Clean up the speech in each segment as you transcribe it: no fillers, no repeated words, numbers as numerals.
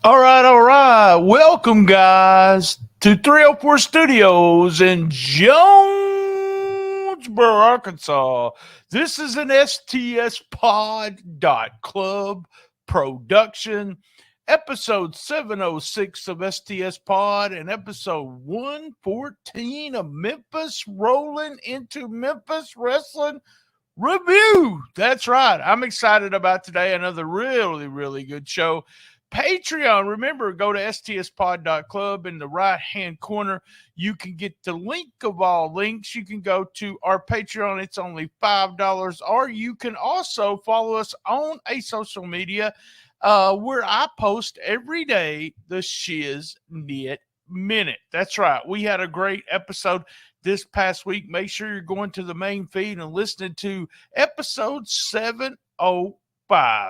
All right, all right. Welcome, guys, to 304 Studios in Jonesboro, Arkansas. This is an STS Pod Club production, episode 706 of STS Pod, and episode 114 of Memphis Rolling into Memphis Wrestling Review. That's right. I'm excited about today. Another really, really good show. Patreon. Remember, go to stspod.club in the right hand corner. You can get the link of all links. You can go to our Patreon. It's only $5. Or you can also follow us on a social media where I post every day the Shiz Knit Minute. That's right. We had a great episode this past week. Make sure you're going to the main feed and listening to episode 705.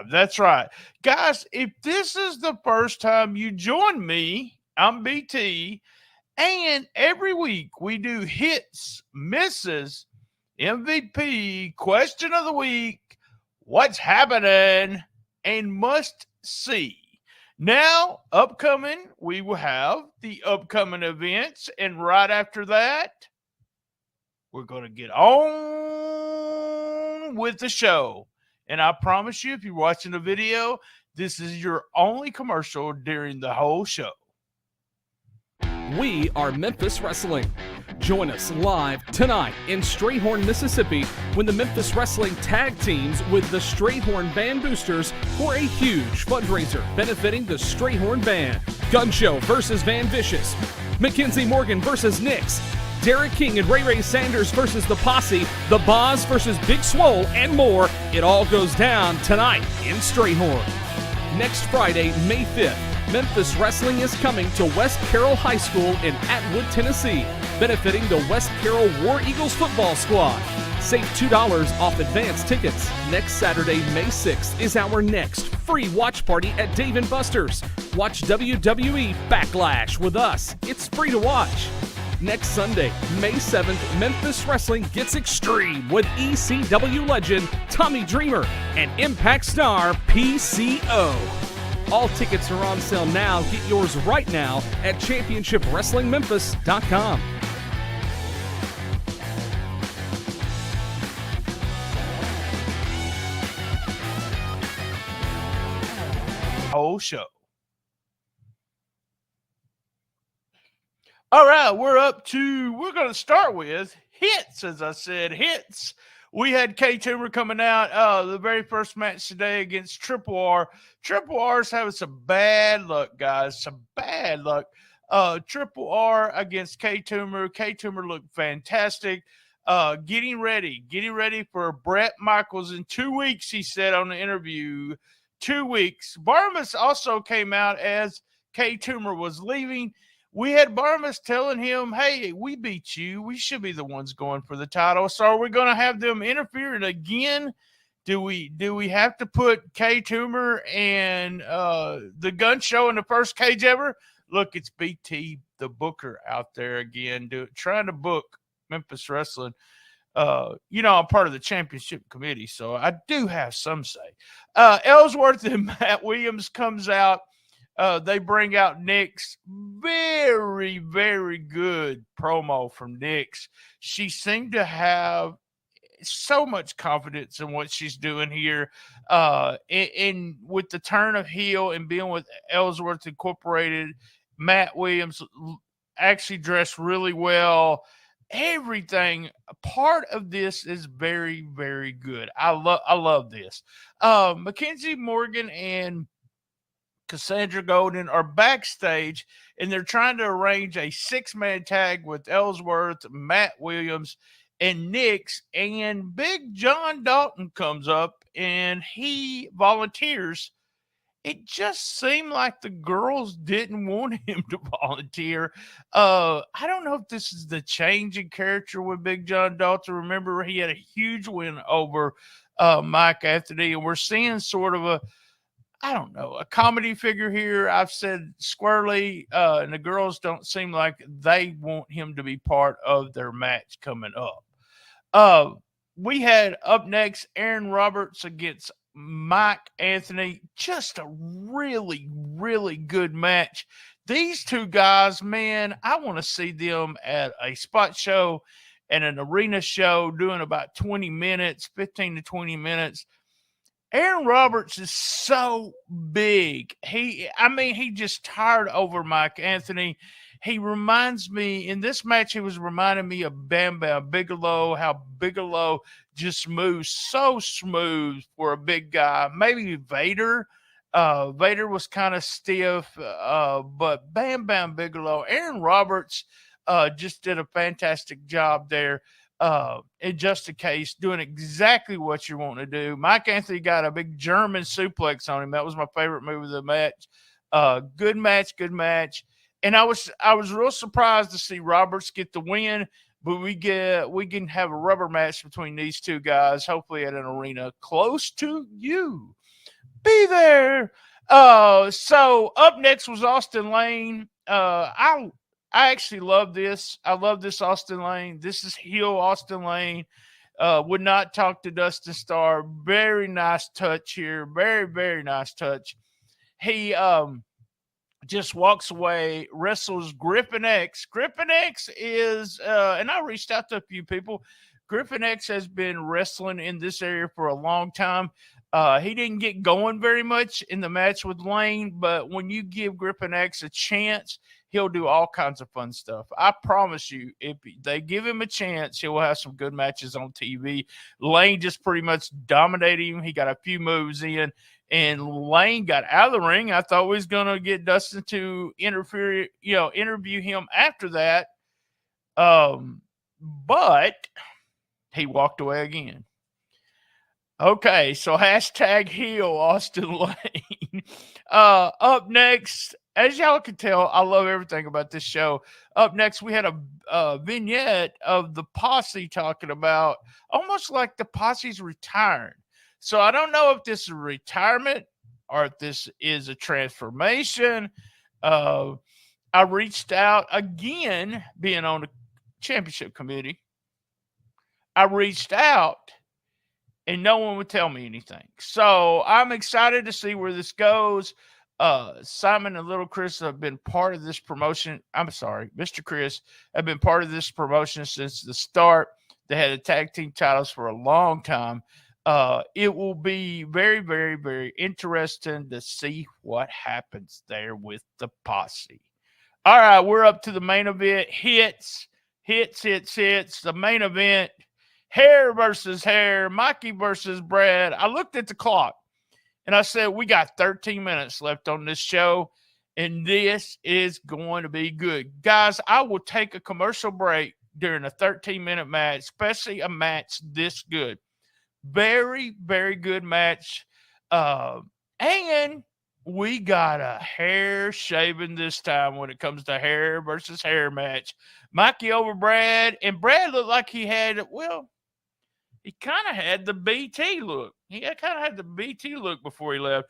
That's right. Guys, if this is the first time you join me, I'm BT, and every week we do hits, misses, MVP, question of the week, what's happening, and must see. Now, upcoming, we will have the upcoming events, and right after that, we're going to get on with the show. And I promise you, if you're watching the video, this is your only commercial during the whole show. We are Memphis Wrestling. Join us live tonight in Strayhorn, Mississippi, when the Memphis Wrestling tag teams with the Strayhorn Band Boosters for a huge fundraiser benefiting the Strayhorn Band. Gun Show versus Van Vicious. Mackenzie Morgan versus Nix. Derek King and Ray Ray Sanders versus The Posse. The Boz versus Big Swole, and more. It all goes down tonight in Strayhorn. Next Friday, May 5th, Memphis Wrestling is coming to West Carroll High School in Atwood, Tennessee, benefiting the West Carroll War Eagles football squad. Save $2 off advance tickets. Next Saturday, May 6th, is our next free watch party at Dave & Buster's. Watch WWE Backlash with us. It's free to watch. Next Sunday, May 7th, Memphis Wrestling gets extreme with ECW legend Tommy Dreamer and Impact star PCO. All tickets are on sale now. Get yours right now at championshipwrestlingmemphis.com. Whole show. All right, we're going to start with hits, as I said, hits. We had K-Tumor coming out, the very first match today against Triple R. Triple R's having some bad luck, guys, some bad luck. Triple R against K-Tumor. K-Tumor looked fantastic. Getting ready for Brett Michaels in 2 weeks, he said on the interview. 2 weeks. Barmas also came out as K-Tumor was leaving. We had Barmas telling him, hey, we beat you. We should be the ones going for the title. So are we going to have them interfering again? Do we have to put K-Tumor and the Gun Show in the first cage ever? Look, it's BT, the booker, out there again, trying to book Memphis Wrestling. I'm part of the championship committee, so I do have some say. Ellsworth and Matt Williams comes out. They bring out Nyx. Very, very good promo from Nyx. She seemed to have so much confidence in what she's doing here. And with the turn of heel and being with Ellsworth Incorporated, Matt Williams actually dressed really well. Everything, part of this is very, very good. I love this. Mackenzie Morgan and Cassandra Golden are backstage, and they're trying to arrange a 6-man tag with Ellsworth, Matt Williams, and Nyx. And Big John Dalton comes up, and he volunteers. It just seemed like the girls didn't want him to volunteer. I don't know if this is the change in character with Big John Dalton. Remember, he had a huge win over Mike Anthony, and we're seeing sort of a comedy figure here. I've said squarely, and the girls don't seem like they want him to be part of their match coming up. We had up next Aaron Roberts against Mike Anthony, just a really, really good match. These two guys, man, I want to see them at a spot show and an arena show doing about 20 minutes, 15 to 20 minutes. Aaron Roberts is so big. He just tired over Mike Anthony. He reminds me in this match, he was reminding me of Bam Bam Bigelow, how Bigelow just moves so smooth for a big guy. Maybe Vader. Vader was kind of stiff, but Bam Bam Bigelow, Aaron Roberts just did a fantastic job there in just a case, doing exactly what you want to do. Mike Anthony got a big German suplex on him. That was my favorite move of the match. Good match, good match. And I was real surprised to see Roberts get the win, but we can have a rubber match between these two guys, hopefully at an arena close to you. Be there. So up next was Austin Lane. I actually love this. I love this Austin Lane. This is heel Austin Lane. Would not talk to Dustin Starr. Very nice touch here. Very, very nice touch. He just walks away, wrestles Griffin X. Griffin X is, and I reached out to a few people. Griffin X has been wrestling in this area for a long time. He didn't get going very much in the match with Lane, but when you give Griffin X a chance, he'll do all kinds of fun stuff. I promise you, if they give him a chance, he'll have some good matches on TV. Lane just pretty much dominated him. He got a few moves in, and Lane got out of the ring. I thought we was going to get Dustin to interview him after that. But he walked away again. Okay, so hashtag heel Austin Lane. Up next, as y'all can tell, I love everything about this show. Up next, we had a vignette of the posse talking about almost like the posse's retiring. So I don't know if this is a retirement or if this is a transformation. I reached out again, being on the championship committee. I reached out and no one would tell me anything. So I'm excited to see where this goes. Simon and Little Chris have been part of this promotion. I'm sorry, Mr. Chris have been part of this promotion since the start. They had the tag team titles for a long time. It will be very, very, very interesting to see what happens there with the posse. All right, we're up to the main event. Hits. The main event. Hair versus hair. Mikey versus Brad. I looked at the clock and I said, we got 13 minutes left on this show, and this is going to be good. Guys, I will take a commercial break during a 13-minute match, especially a match this good. Very, very good match. And we got a hair shaving this time when it comes to hair versus hair match. Mikey over Brad, and Brad looked like he had, he kind of had the BT look. He kind of had the BT look before he left.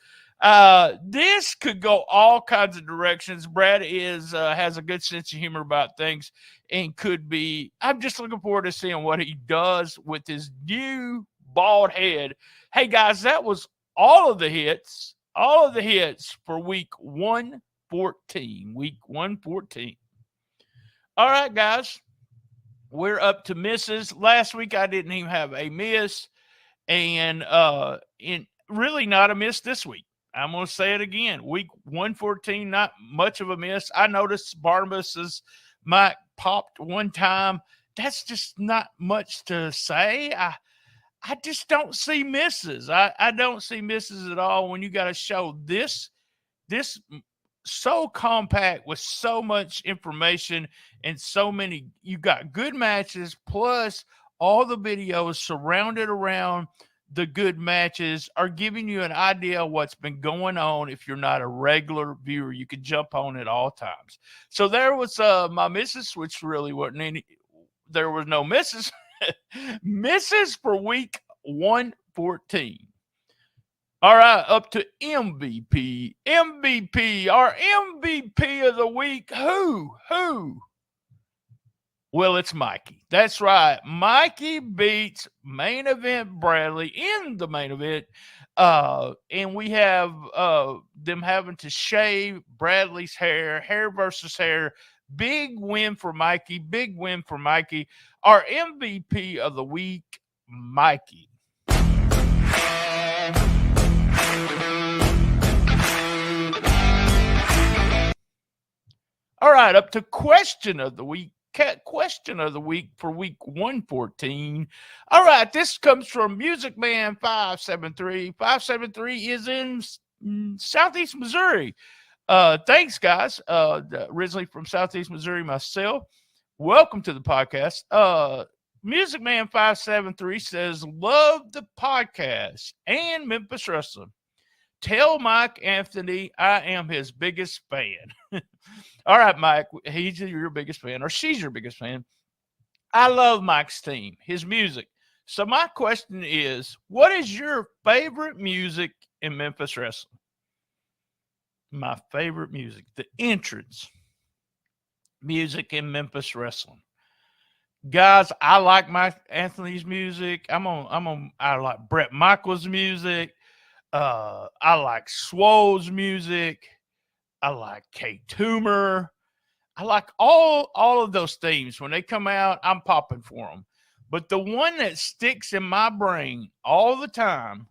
This could go all kinds of directions. Brad has a good sense of humor about things and could be. I'm just looking forward to seeing what he does with his new bald head. Hey guys, that was all of the hits for week 114. Week 114. All right, guys. We're up to misses. Last week I didn't even have a miss, and really not a miss this week. I'm going to say it again. Week 114, not much of a miss. I noticed Barnabas's mic popped one time. That's just not much to say. I just don't see misses. I don't see misses at all when you got a show this so compact with so much information and so many. You got good matches, plus all the videos surrounded around the good matches are giving you an idea of what's been going on. If you're not a regular viewer, you can jump on at all times. So there was my misses, which really wasn't any. There was no misses. Misses for week 114. All right, up to MVP. Our MVP of the week. Who? Well, it's Mikey. That's right. Mikey beats main event Bradley in the main event. And we have them having to shave Bradley's hair versus hair. Big win for Mikey. Big win for Mikey. Our MVP of the week, Mikey. All right, up to question of the week. Question of the week for week 114. All right, this comes from Music Man 573. 573 is in Southeast Missouri. Thanks, guys. Originally from Southeast Missouri myself. Welcome to the podcast. Music Man 573 says, love the podcast and Memphis Wrestling. Tell Mike Anthony I am his biggest fan. All right, Mike, he's your biggest fan, or she's your biggest fan. I love Mike's team, his music. So my question is, what is your favorite music in Memphis Wrestling? My favorite music, the entrance music in Memphis Wrestling. Guys, I like Mike Anthony's music. I like Brett Michaels' music. I like Swole's music. I like K Toomer. I like all of those themes. When they come out, I'm popping for them. But the one that sticks in my brain all the time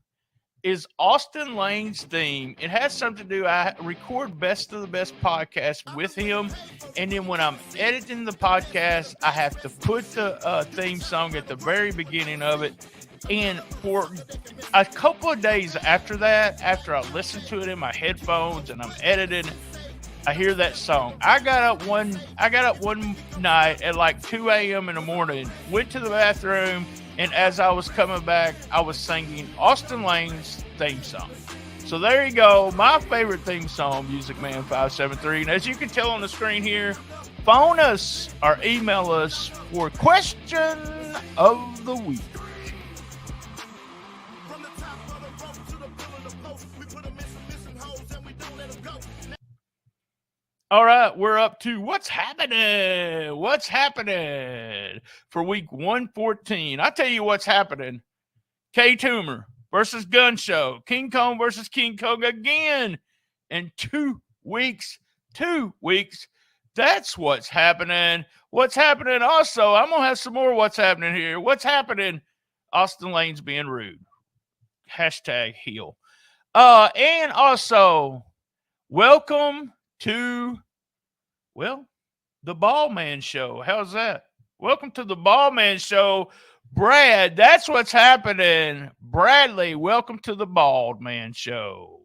is Austin Lane's theme. It has something to do. I record Best of the Best podcast with him, and then when I'm editing the podcast, I have to put the theme song at the very beginning of it. And for a couple of days after that, after I listen to it in my headphones and I'm editing, I hear that song. I got up one night at like 2 a.m. in the morning, went to the bathroom, and as I was coming back, I was singing Austin Lane's theme song. So there you go, my favorite theme song, Music Man 573. And as you can tell on the screen here, phone us or email us for question of the week. All right, we're up to what's happening. What's happening for week 114? I'll tell you what's happening. K Toomer versus Gun Show. King Kong versus King Kong again in 2 weeks. 2 weeks. That's what's happening. What's happening also, I'm going to have some more what's happening here. What's happening? Austin Lane's being rude. Hashtag heel. And also, welcome to, well, the Ball Man Show. How's that? Welcome to the Ball Man Show. Brad, that's what's happening. Bradley, welcome to the Bald Man Show.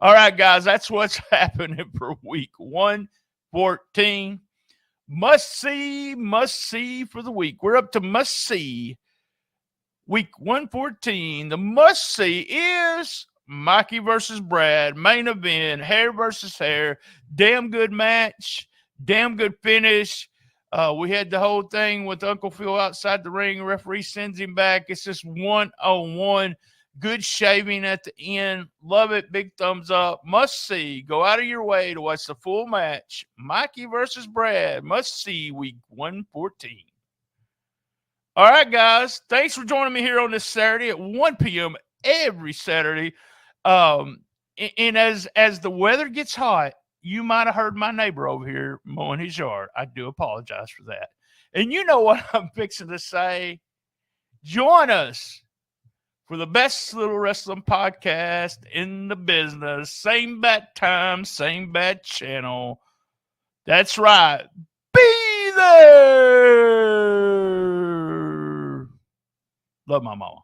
All right, guys, that's what's happening for week 114. Must see for the week. We're up to must see. Week 114. The must see is Mikey versus Brad, main event, hair versus hair, damn good match, damn good finish. We had the whole thing with Uncle Phil outside the ring. Referee sends him back. It's just 1-on-1. Good shaving at the end. Love it. Big thumbs up. Must see. Go out of your way to watch the full match. Mikey versus Brad. Must see week 114. All right, guys. Thanks for joining me here on this Saturday at 1 p.m. every Saturday. And as the weather gets hot, you might have heard my neighbor over here mowing his yard. I do apologize for that. And you know what I'm fixing to say? Join us for the best little wrestling podcast in the business. Same bat time, same bat channel. That's right. Be there. Love my mama.